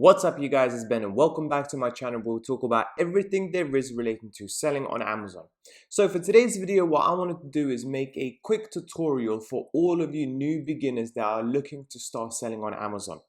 What's up you guys, it's Ben and welcome back to my channel where we'll talk about everything there is relating to selling on Amazon. So for today's video, what I wanted to do is make a quick tutorial for all of you new beginners that are looking to start selling on Amazon.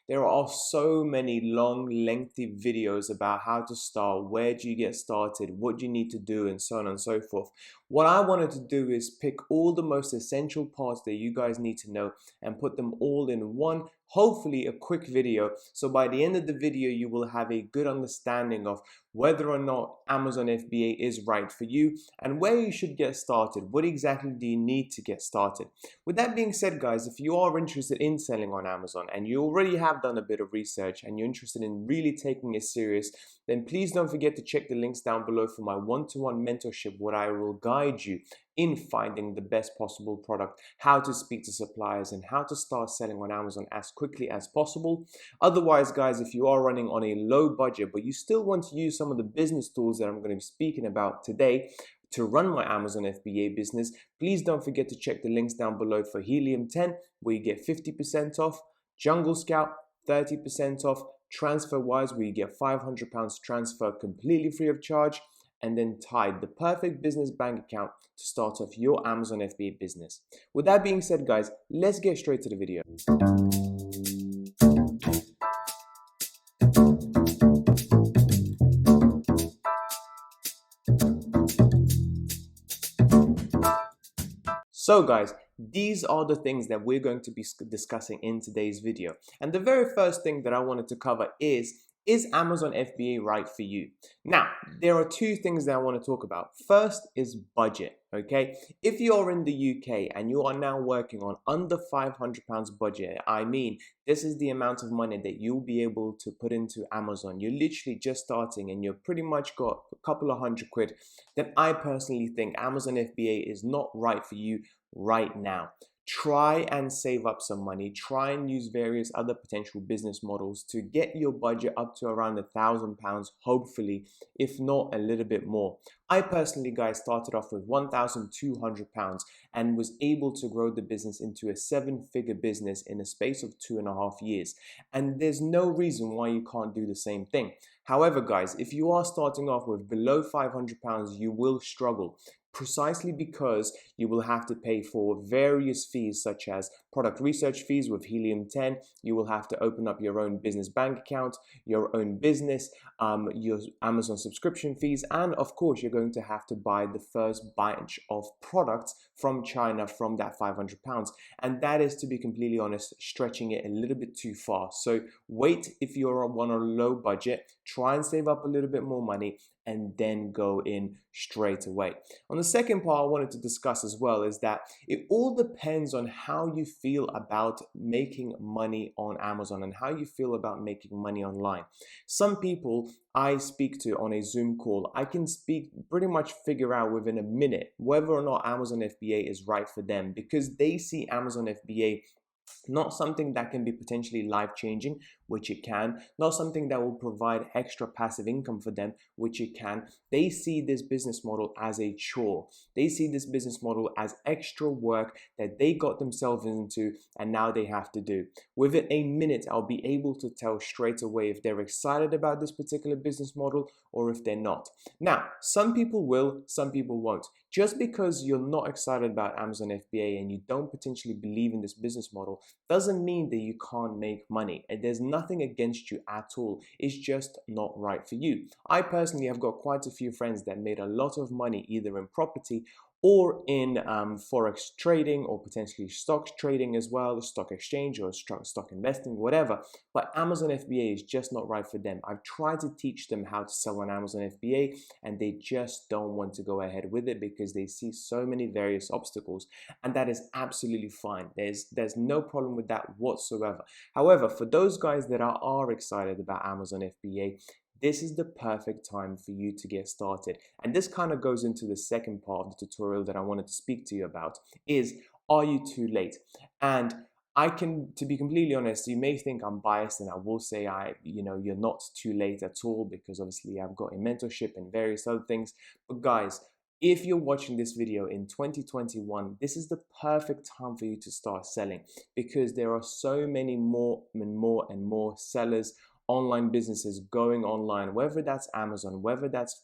There are so many long, lengthy videos about how to start, where do you get started, what do you need to do, and so on and so forth. What I wanted to do is pick all the most essential parts that you guys need to know and put them all in one, hopefully a quick video. So by the end of the video, you will have a good understanding of whether or not Amazon FBA is right for you and where you should get started. What exactly do you need to get started? With that being said, guys, if you are interested in selling on Amazon and you already have done a bit of research and you're interested in really taking it serious, then please don't forget to check the links down below for my one-to-one mentorship where I will guide you in finding the best possible product, how to speak to suppliers, and how to start selling on Amazon as quickly as possible. Otherwise, guys, if you are running on a low budget, but you still want to use some of the business tools that I'm going to be speaking about today to run my Amazon FBA business, please don't forget to check the links down below for Helium 10, where you get 50% off, Jungle Scout, 30% off, Transferwise, where you get £500 transfer completely free of charge, and then Tide, the perfect business bank account to start off your Amazon FBA business. With that being said, guys, let's get straight to the video. So guys, these are the things that we're going to be discussing in today's video. And the very first thing that I wanted to cover is Amazon FBA right for you? Now, there are two things that I want to talk about. First is budget, okay? If you're in the UK and you are now working on under £500 budget, I mean, this is the amount of money that you'll be able to put into Amazon. You're literally just starting and you've pretty much got a couple of £100, then I personally think Amazon FBA is not right for you right now. Try and save up some money. Try and use various other potential business models to get your budget up to around £1,000, hopefully, if not a little bit more. I personally, guys, started off with £1,200 and was able to grow the business into a 7-figure business in a space of 2.5 years. And there's no reason why you can't do the same thing. However, guys, if you are starting off with below £500, you will struggle, precisely because you will have to pay for various fees such as product research fees with Helium 10. You will have to open up your own business bank account, your own business, your Amazon subscription fees, and of course you're going to have to buy the first batch of products from China from that £500, and that is, to be completely honest, stretching it a little bit too far. So wait if you're on a low budget, try and save up a little bit more money and then go in straight away. On the second part I wanted to discuss as well is that it all depends on how you feel about making money on Amazon and how you feel about making money online. Some people I speak to on a Zoom call, I can pretty much figure out within a minute whether or not Amazon FBA is right for them, because they see Amazon FBA not something that can be potentially life-changing, which it can, not something that will provide extra passive income for them, which it can. They see this business model as a chore. They see this business model as extra work that they got themselves into and now they have to do. Within a minute, I'll be able to tell straight away if they're excited about this particular business model or if they're not. Now, some people will, some people won't. Just because you're not excited about Amazon FBA and you don't potentially believe in this business model doesn't mean that you can't make money. And there's nothing against you at all. It's just not right for you. I personally have got quite a few friends that made a lot of money either in property or in forex trading, or potentially stocks trading as well, stock exchange or stock investing, whatever. But Amazon FBA is just not right for them. I've tried to teach them how to sell on Amazon FBA and they just don't want to go ahead with it because they see so many various obstacles, and that is absolutely fine. There's no problem with that whatsoever. However, for those guys that are excited about Amazon FBA, this is the perfect time for you to get started. And this kind of goes into the second part of the tutorial that I wanted to speak to you about is, are you too late? And to be completely honest, you may think I'm biased and I will say you're not too late at all, because obviously I've got a mentorship and various other things. But guys, if you're watching this video in 2021, this is the perfect time for you to start selling, because there are so many more and more sellers online businesses going online, whether that's Amazon, whether that's,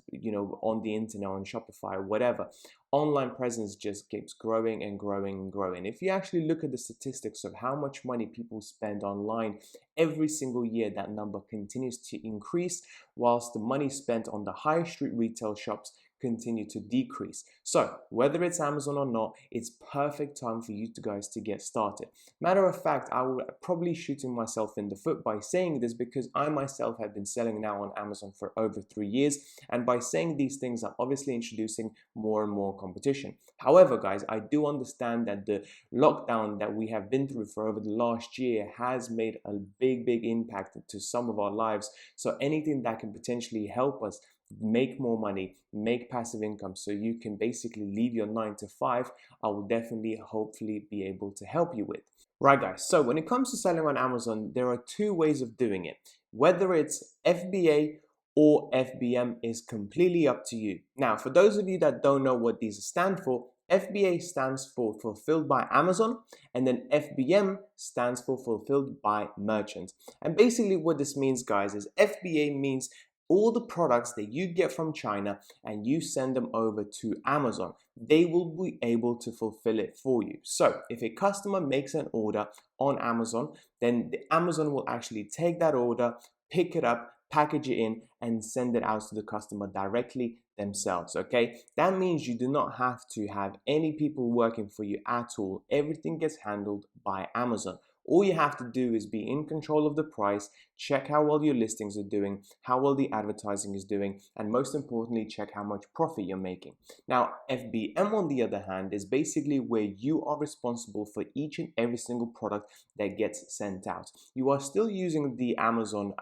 on the internet, on Shopify, whatever. Online presence just keeps growing and growing and growing. If you actually look at the statistics of how much money people spend online every single year, that number continues to increase, whilst the money spent on the high street retail shops continue to decrease. So whether it's Amazon or not, it's perfect time for you guys to get started. Matter of fact, I will probably shooting myself in the foot by saying this, because I myself have been selling now on Amazon for over 3 years, and by saying these things, I'm obviously introducing more and more competition. However, guys, I do understand that the lockdown that we have been through for over the last year has made a big impact to some of our lives. So anything that can potentially help us make more money, make passive income, so you can basically leave your 9 to 5, I will definitely, hopefully, be able to help you with. Right, guys, so when it comes to selling on Amazon, there are 2 ways of doing it. Whether it's FBA or FBM is completely up to you. Now, for those of you that don't know what these stand for, FBA stands for Fulfilled by Amazon, and then FBM stands for Fulfilled by Merchant. And basically what this means, guys, is FBA means all the products that you get from China and you send them over to Amazon, they will be able to fulfill it for you. So if a customer makes an order on Amazon, then Amazon will actually take that order, pick it up, package it in, and send it out to the customer directly themselves. Okay, that means you do not have to have any people working for you at all. Everything gets handled by Amazon. All you have to do is be in control of the price, check how well your listings are doing, how well the advertising is doing, and most importantly, check how much profit you're making. Now, FBM, on the other hand, is basically where you are responsible for each and every single product that gets sent out. You are still using the Amazon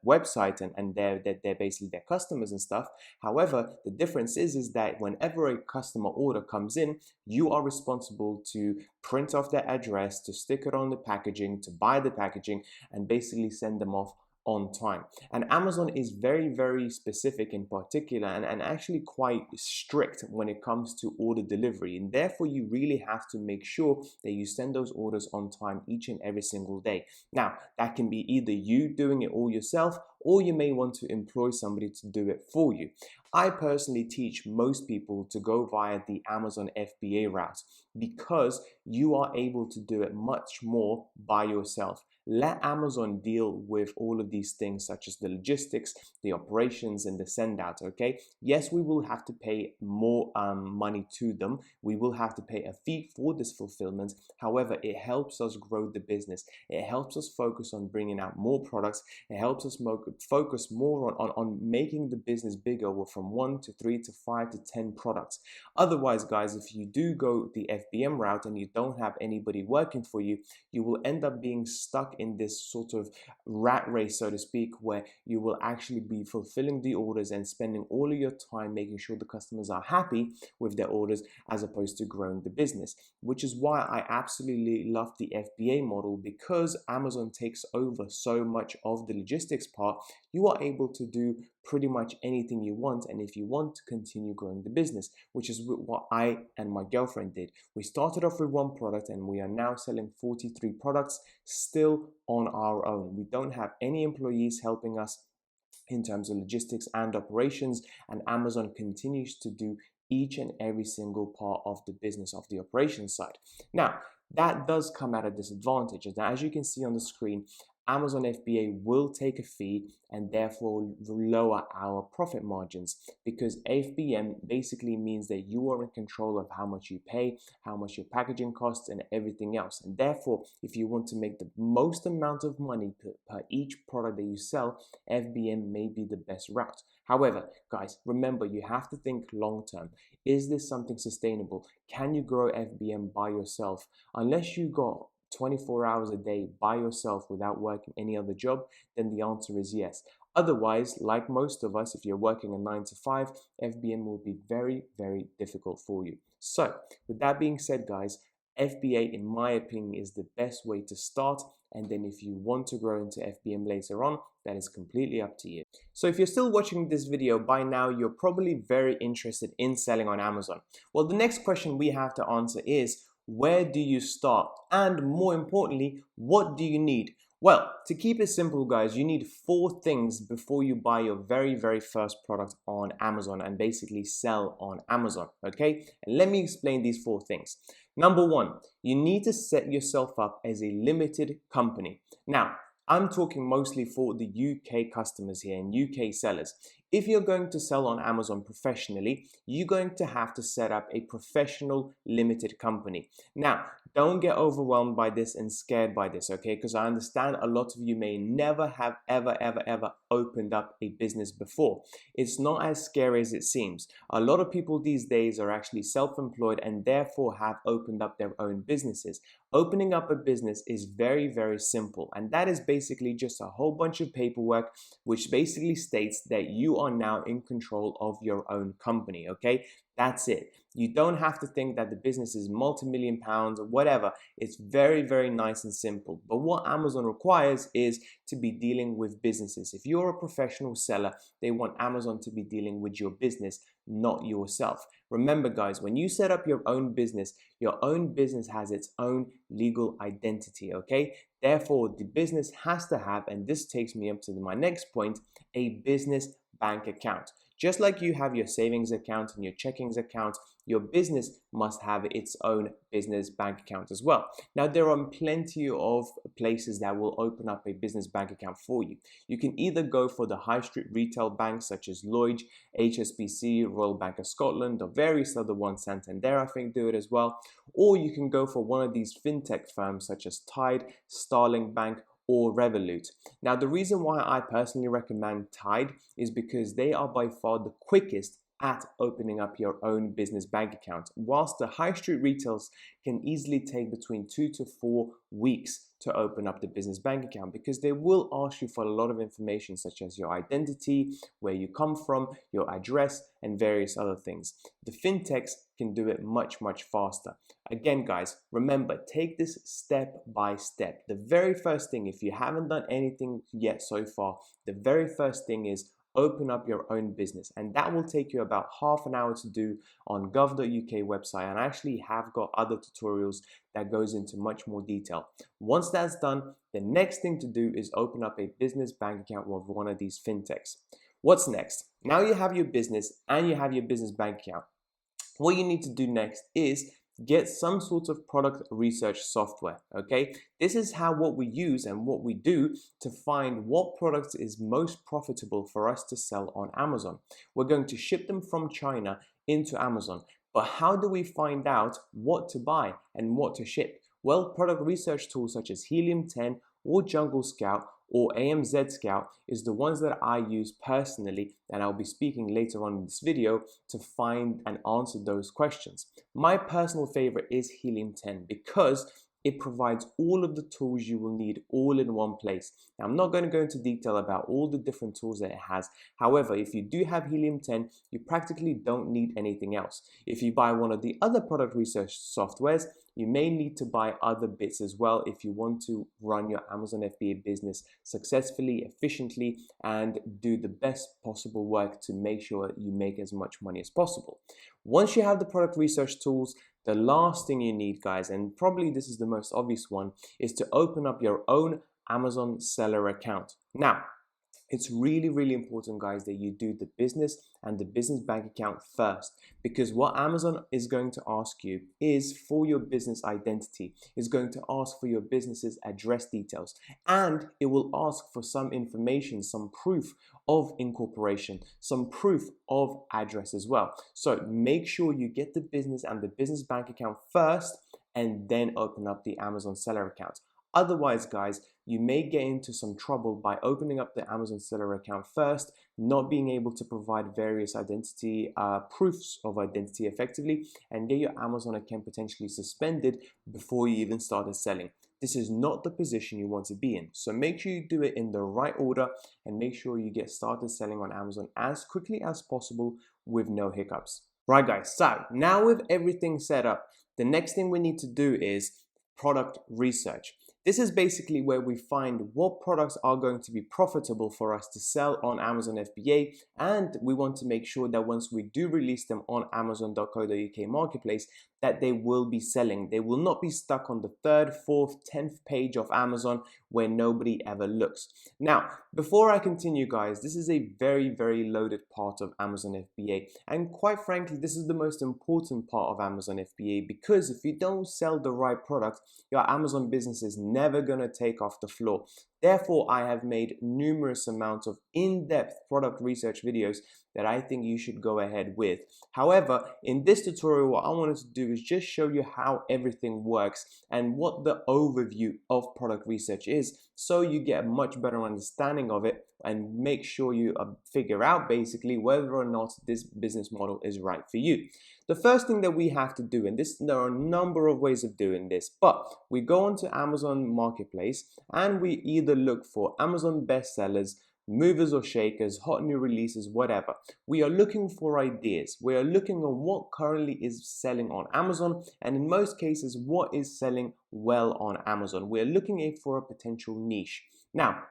website and they're basically their customers and stuff. However, the difference is that whenever a customer order comes in, you are responsible to print off their address, to stick it on the packaging, to buy the packaging, and basically send them off on time. And Amazon is very specific in particular, and actually quite strict when it comes to order delivery, and therefore you really have to make sure that you send those orders on time each and every single day. Now, that can be either you doing it all yourself, or you may want to employ somebody to do it for you. I personally teach most people to go via the Amazon FBA route, because you are able to do it much more by yourself. Let Amazon deal with all of these things, such as the logistics, the operations, and the send out. Okay, yes, we will have to pay more money to them. We will have to pay a fee for this fulfillment. However, it helps us grow the business. It helps us focus on bringing out more products. It helps us focus more on making the business bigger, from 1 to 3 to 5 to 10 products. Otherwise, guys, if you do go the FBM route and you don't have anybody working for you, you will end up being stuck in this sort of rat race, so to speak, where you will actually be fulfilling the orders and spending all of your time making sure the customers are happy with their orders, as opposed to growing the business. Which is why I absolutely love the FBA model, because Amazon takes over so much of the logistics part. You are able to do pretty much anything you want, and if you want to continue growing the business, which is what I and my girlfriend did. We started off with 1 product and we are now selling 43 products, still on our own. We don't have any employees helping us in terms of logistics and operations, and Amazon continues to do each and every single part of the business, of the operations side. Now, that does come at a disadvantage. Now, as you can see on the screen, Amazon FBA will take a fee and therefore lower our profit margins, because FBM basically means that you are in control of how much you pay, how much your packaging costs, and everything else. And therefore, if you want to make the most amount of money per each product that you sell, FBM may be the best route. However, guys, remember, you have to think long term. Is this something sustainable? Can you grow FBM by yourself? Unless you got 24 hours a day by yourself without working any other job, then the answer is yes. Otherwise, like most of us, if you're working a 9 to 5, FBM will be very difficult for you. So with that being said, guys, FBA, in my opinion, is the best way to start. And then if you want to grow into FBM later on, that is completely up to you. So if you're still watching this video, by now you're probably very interested in selling on Amazon. Well, the next question we have to answer is, where do you start? And more importantly, what do you need? Well, to keep it simple, guys, you need 4 things before you buy your very first product on Amazon and basically sell on Amazon, okay? And let me explain these 4 things. Number 1, you need to set yourself up as a limited company. Now, I'm talking mostly for the UK customers here and UK sellers. If you're going to sell on Amazon professionally, you're going to have to set up a professional limited company. Now, don't get overwhelmed by this and scared by this, okay? Because I understand a lot of you may never have ever opened up a business before. It's not as scary as it seems. A lot of people these days are actually self-employed and therefore have opened up their own businesses. Opening up a business is very simple, and that is basically just a whole bunch of paperwork which basically states that you are now in control of your own company, okay? That's it. You don't have to think that the business is multi-million pounds or whatever. It's very nice and simple. But what Amazon requires is to be dealing with businesses. If you're a professional seller, they want Amazon to be dealing with your business, not yourself. Remember, guys, when you set up your own business has its own legal identity, okay? Therefore, the business has to have, and this takes me up to my next point, a business bank account. Just like you have your savings account and your checkings account, your business must have its own business bank account as well. Now, there are plenty of places that will open up a business bank account for you. You can either go for the high street retail banks such as Lloyds, HSBC, Royal Bank of Scotland, or various other ones, Santander I think do it as well, or you can go for one of these fintech firms such as Tide, Starling Bank, or Revolut. Now, the reason why I personally recommend Tide is because they are by far the quickest at opening up your own business bank account, whilst the high street retails can easily take between 2 to 4 weeks to open up the business bank account, because they will ask you for a lot of information such as your identity, where you come from, your address, and various other things. The fintechs can do it much faster. Again, guys, remember, take this step by step. The very first thing, if you haven't done anything yet so far, the very first thing is open up your own business, and that will take you about half an hour to do on gov.uk website, and I actually have got other tutorials that goes into much more detail. Once that's done, the next thing to do is open up a business bank account with one of these fintechs. What's next? Now you have your business and you have your business bank account. What you need to do next is get some sort of product research software, okay? This is what we use and what we do to find what products is most profitable for us to sell on Amazon. We're going to ship them from China into Amazon, but how do we find out what to buy and what to ship? Well, product research tools such as Helium 10 or Jungle Scout or AMZ Scout is the ones that I use personally, and I'll be speaking later on in this video to find and answer those questions. My personal favorite is Helium 10 because it provides all of the tools you will need all in one place. Now, I'm not going to go into detail about all the different tools that it has. However, if you do have Helium 10, you practically don't need anything else. If you buy one of the other product research softwares, you may need to buy other bits as well if you want to run your Amazon FBA business successfully, efficiently, and do the best possible work to make sure you make as much money as possible. Once you have the product research tools, the last thing you need, guys, and probably this is the most obvious one, is to open up your own Amazon seller account. Now, it's really important, guys, that you do the business and the business bank account first, because what Amazon is going to ask you is for your business identity. It's going to ask for your business's address details, and it will ask for some information, some proof of incorporation, some proof of address as well. So make sure you get the business and the business bank account first and then open up the Amazon seller account. Otherwise, guys, you may get into some trouble by opening up the Amazon seller account first, not being able to provide various identity proofs of identity effectively, and get your Amazon account potentially suspended before you even started selling. This is not the position you want to be in. So make sure you do it in the right order and make sure you get started selling on Amazon as quickly as possible with no hiccups. Right, guys, so now with everything set up, the next thing we need to do is product research. This is basically where we find what products are going to be profitable for us to sell on Amazon FBA, and we want to make sure that once we do release them on Amazon.co.uk marketplace, that they will be selling. They will not be stuck on the 3rd, 4th, 10th page of Amazon where nobody ever looks. Now, before I continue, guys, this is a very loaded part of Amazon FBA, and quite frankly, this is the most important part of Amazon FBA, because if you don't sell the right product, your Amazon business is never going to take off the floor. Therefore, I have made numerous amounts of in-depth product research videos that I think you should go ahead with. However, in this tutorial, what I wanted to do is just show you how everything works and what the overview of product research is, so you get a much better understanding of it and make sure you figure out basically whether or not this business model is right for you. The first thing that we have to do, and there are a number of ways of doing this, but we go onto Amazon Marketplace and we either look for Amazon bestsellers, movers or shakers, hot new releases, whatever. We are looking for ideas. We are looking at what currently is selling on Amazon, and in most cases, what is selling well on Amazon. We're looking for a potential niche. Now,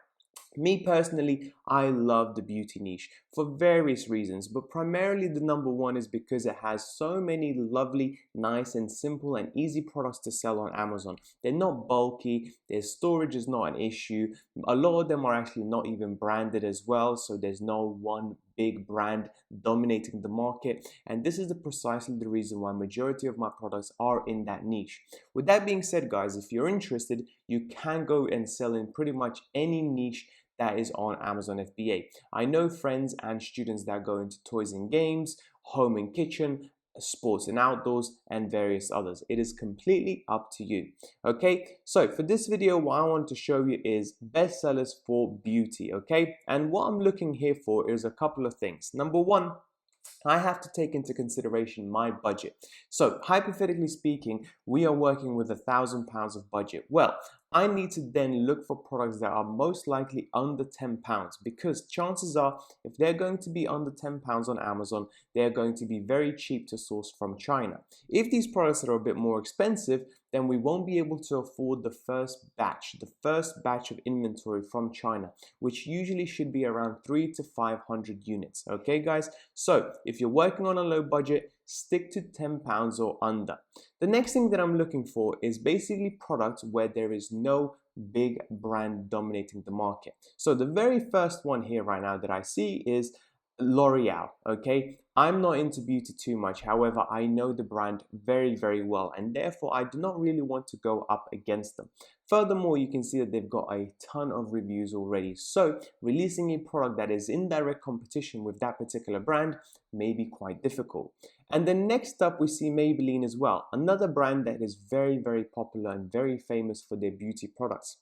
me personally, I love the beauty niche for various reasons, but primarily the number one is because it has so many lovely, nice and simple and easy products to sell on Amazon. They're not bulky, their storage is not an issue. A lot of them are actually not even branded as well, so there's no one big brand dominating the market, and this is precisely the reason why majority of my products are in that niche. With that being said, guys, if you're interested, you can go and sell in pretty much any niche that is on Amazon FBA. I know friends and students that go into toys and games, home and kitchen, sports and outdoors, and various others. It is completely up to you. Okay, so for this video, what I want to show you is bestsellers for beauty. Okay, and what I'm looking here for is a couple of things. Number one, I have to take into consideration my budget. So hypothetically speaking, we are working with £1,000 of budget. Well, I need to then look for products that are most likely under £10, because chances are, if they're going to be under £10 on Amazon, they're going to be very cheap to source from China. If these products are a bit more expensive, then we won't be able to afford the first batch of inventory from China, which usually should be around 300 to 500 units. Okay, guys? So if you're working on a low budget, stick to £10 or under. The next thing that I'm looking for is basically products where there is no big brand dominating the market. So the very first one here right now that I see is L'Oreal. Okay, I'm not into beauty too much, however I know the brand very well, and therefore I do not really want to go up against them. Furthermore, you can see that they've got a ton of reviews already, so releasing a product that is in direct competition with that particular brand may be quite difficult. And then next up we see Maybelline as well, another brand that is very popular and very famous for their beauty products.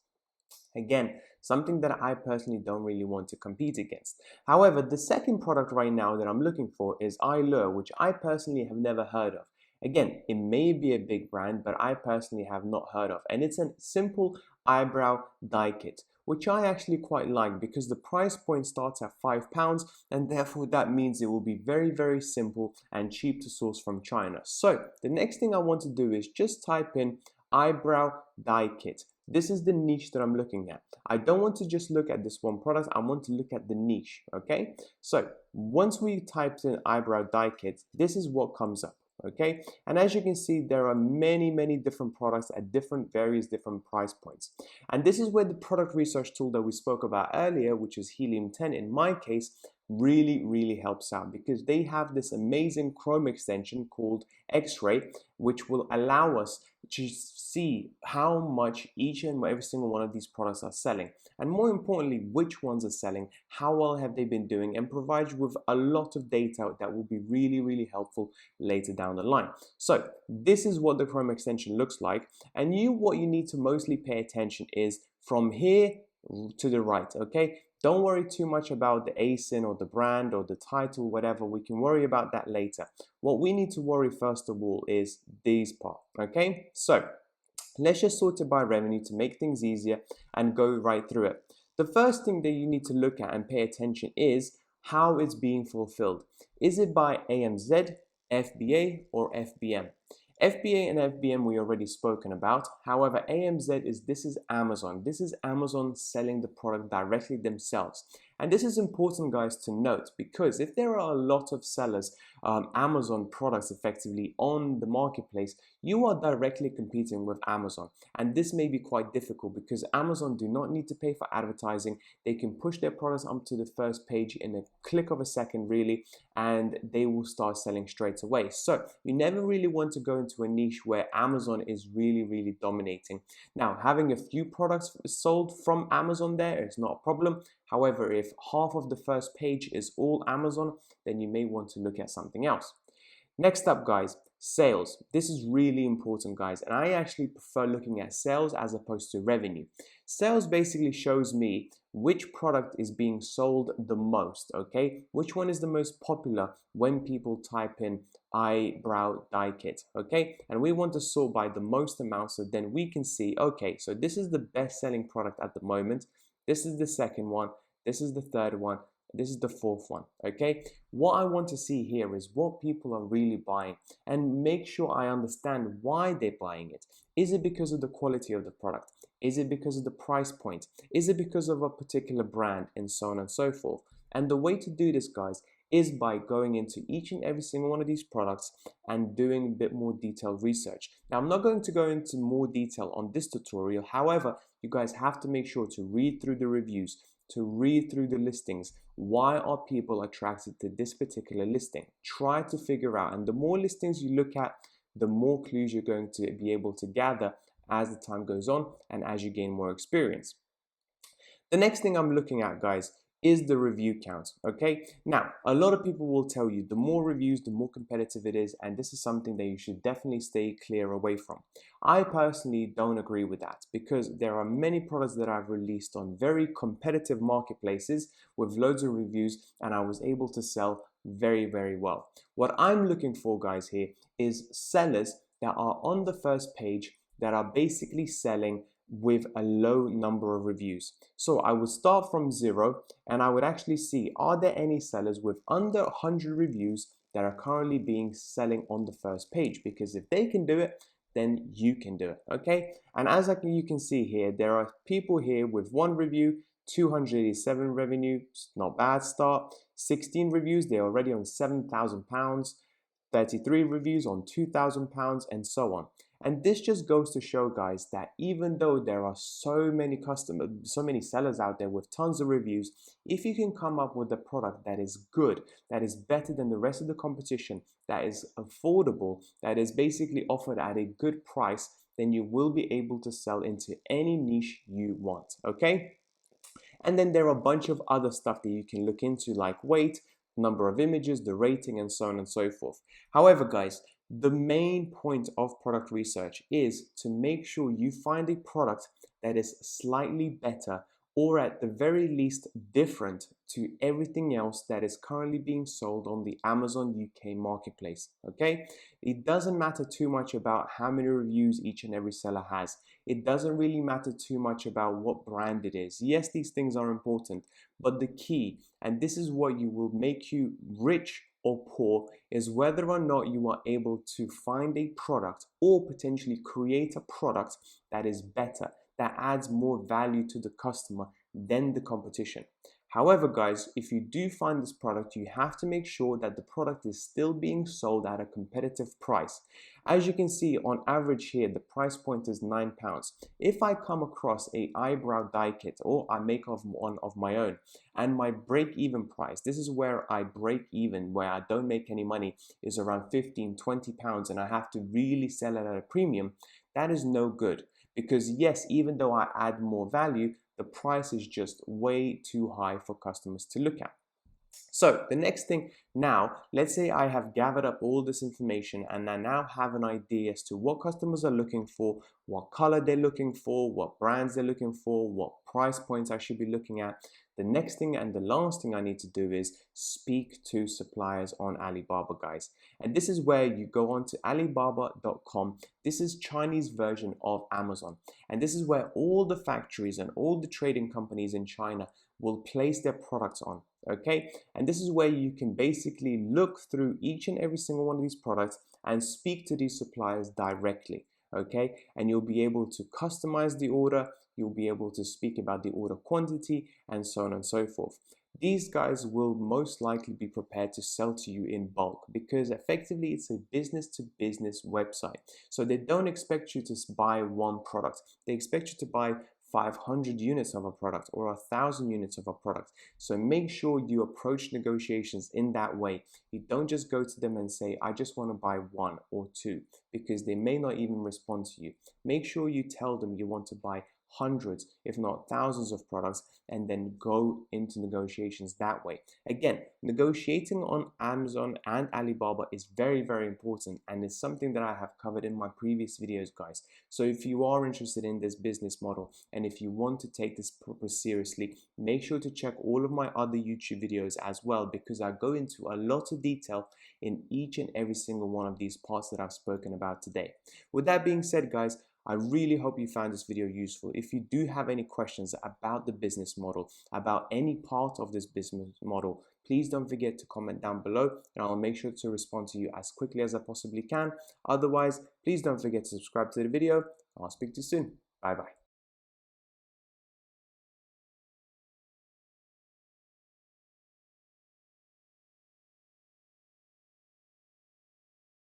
Again, something that I personally don't really want to compete against. However, the second product right now that I'm looking for is Allure, which I personally have never heard of. Again, it may be a big brand, but I personally have not heard of. And it's a simple eyebrow dye kit, which I actually quite like because the price point starts at £5, and therefore that means it will be very simple and cheap to source from China. So the next thing I want to do is just type in eyebrow dye kit. This is the niche that I'm looking at. I don't want to just look at this one product, I want to look at the niche, okay? So once we typed in eyebrow dye kit, this is what comes up, okay? And as you can see, there are many different products at various different price points. And this is where the product research tool that we spoke about earlier, which is Helium 10 in my case, really helps out, because they have this amazing Chrome extension called X-Ray, which will allow us to see how much each and every single one of these products are selling, and more importantly, which ones are selling, how well have they been doing, and provide you with a lot of data that will be really helpful later down the line. So this is what the Chrome extension looks like, and what you need to mostly pay attention is from here to the right, okay? Don't worry too much about the ASIN or the brand or the title, whatever. We can worry about that later. What we need to worry first of all is these part, okay? So let's just sort it by revenue to make things easier and go right through it. The first thing that you need to look at and pay attention is how it's being fulfilled. Is it by AMZ, FBA, or FBM? FBA and FBM we already spoken about. However, AMZ this is Amazon. This is Amazon selling the product directly themselves. And this is important, guys, to note, because if there are a lot of sellers, Amazon products effectively on the marketplace, you are directly competing with Amazon. And this may be quite difficult because Amazon do not need to pay for advertising. They can push their products onto the first page in a click of a second, really, and they will start selling straight away. So you never really want to go into a niche where Amazon is really dominating. Now, having a few products sold from Amazon there is not a problem. However, if half of the first page is all Amazon, then you may want to look at something else. Next up, guys, sales. This is really important, guys, and I actually prefer looking at sales as opposed to revenue. Sales basically shows me which product is being sold the most, okay? Which one is the most popular when people type in eyebrow dye kit, okay? And we want to sort by the most amount, so then we can see, okay, so this is the best selling product at the moment. This is the second one. This is the third one. This is the fourth one, okay? What I want to see here is what people are really buying and make sure I understand why they're buying it. Is it because of the quality of the product? Is it because of the price point? Is it because of a particular brand, and so on and so forth? And the way to do this, guys, is by going into each and every single one of these products and doing a bit more detailed research. Now, I'm not going to go into more detail on this tutorial. However, you guys have to make sure to read through the reviews, to read through the listings. Why are people attracted to this particular listing? Try to figure out, and the more listings you look at, the more clues you're going to be able to gather as the time goes on and as you gain more experience. The next thing I'm looking at, guys, is the review count, okay? Now, a lot of people will tell you the more reviews, the more competitive it is, and this is something that you should definitely stay clear away from. I personally don't agree with that because there are many products that I've released on very competitive marketplaces with loads of reviews, and I was able to sell very well. What I'm looking for, guys, here is sellers that are on the first page that are basically selling with a low number of reviews. So I would start from 0 and I would actually see, are there any sellers with under 100 reviews that are currently selling on the first page? Because if they can do it, then you can do it, okay? And as you can see here, there are people here with 1 review, 287 revenue, not bad start. 16 reviews, they're already on £7,000. 33 reviews on £2,000, and so on. And this just goes to show, guys, that even though there are so many sellers out there with tons of reviews, if you can come up with a product that is good, that is better than the rest of the competition, that is affordable, that is basically offered at a good price, then you will be able to sell into any niche you want, okay? And then there are a bunch of other stuff that you can look into, like weight, number of images, the rating, and so on and so forth. However, guys, the main point of product research is to make sure you find a product that is slightly better, or at the very least different to everything else that is currently being sold on the Amazon UK marketplace, okay? It doesn't matter too much about how many reviews each and every seller has. It doesn't really matter too much about what brand it is. Yes, these things are important, but the key, and this is what you will make you rich or poor, is whether or not you are able to find a product or potentially create a product that is better, that adds more value to the customer than the competition. However, guys, if you do find this product, you have to make sure that the product is still being sold at a competitive price. As you can see, on average here, the price point is £9. If I come across a eyebrow dye kit, or I make one of my own, and my break-even price, this is where I break even, where I don't make any money, is around £15–20, and I have to really sell it at a premium, that is no good. Because yes, even though I add more value, the price is just way too high for customers to look at. So the next thing now, let's say I have gathered up all this information and I now have an idea as to what customers are looking for, what color they're looking for, what brands they're looking for, what price points I should be looking at. The next thing and the last thing I need to do is speak to suppliers on Alibaba, guys. And this is where you go on to Alibaba.com. This is Chinese version of Amazon. And this is where all the factories and all the trading companies in China will place their products on, okay? And this is where you can basically look through each and every single one of these products and speak to these suppliers directly, okay? And you'll be able to customize the order, you'll be able to speak about the order quantity, and so on and so forth. these guys will most likely be prepared to sell to you in bulk because effectively it's a business to business website. So they don't expect you to buy one product. They expect you to buy 500 units of a product or 1,000 units of a product. So make sure you approach negotiations in that way. You don't just go to them and say, I just want to buy one or two, because they may not even respond to you. Make sure you tell them you want to buy hundreds, if not thousands of products, and then go into negotiations that way. Again, negotiating on Amazon and Alibaba is very, very important, and it's something that I have covered in my previous videos, guys. So if you are interested in this business model, and if you want to take this proper seriously, make sure to check all of my other YouTube videos as well, because I go into a lot of detail in each and every single one of these parts that I've spoken about today. With that being said, guys, I really hope you found this video useful. If you do have any questions about the business model, about any part of this business model, please don't forget to comment down below, and I'll make sure to respond to you as quickly as I possibly can. Otherwise, please don't forget to subscribe to the video. I'll speak to you soon. Bye bye.